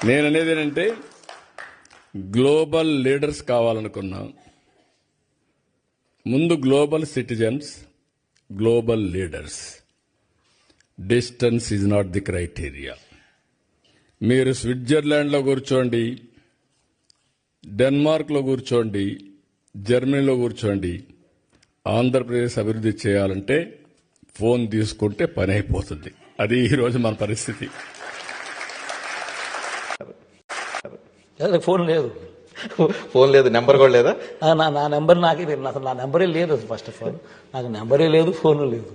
నేననేది ఏంటంటే global leaders కావాలనుకున్నాం. ముందు global citizens, global leaders. Distance is not the criteria. మీరు స్విట్జర్లాండ్లో కూర్చోండి, డెన్మార్క్లో కూర్చోండి, జర్మనీలో కూర్చోండి, ఆంధ్రప్రదేశ్ అభివృద్ధి చేయాలంటే ఫోన్ తీసుకుంటే పని అయిపోతుంది. అది ఈరోజు మన పరిస్థితి. ఫోన్ లేదు, ఫోన్ లేదు, నెంబర్ కూడా లేదా? నా నెంబర్ నాకే తెలియదు. అసలు నా నెంబరే లేదు. ఫస్ట్ ఆఫ్ ఆల్ నాకు నెంబరే లేదు, ఫోన్ లేదు.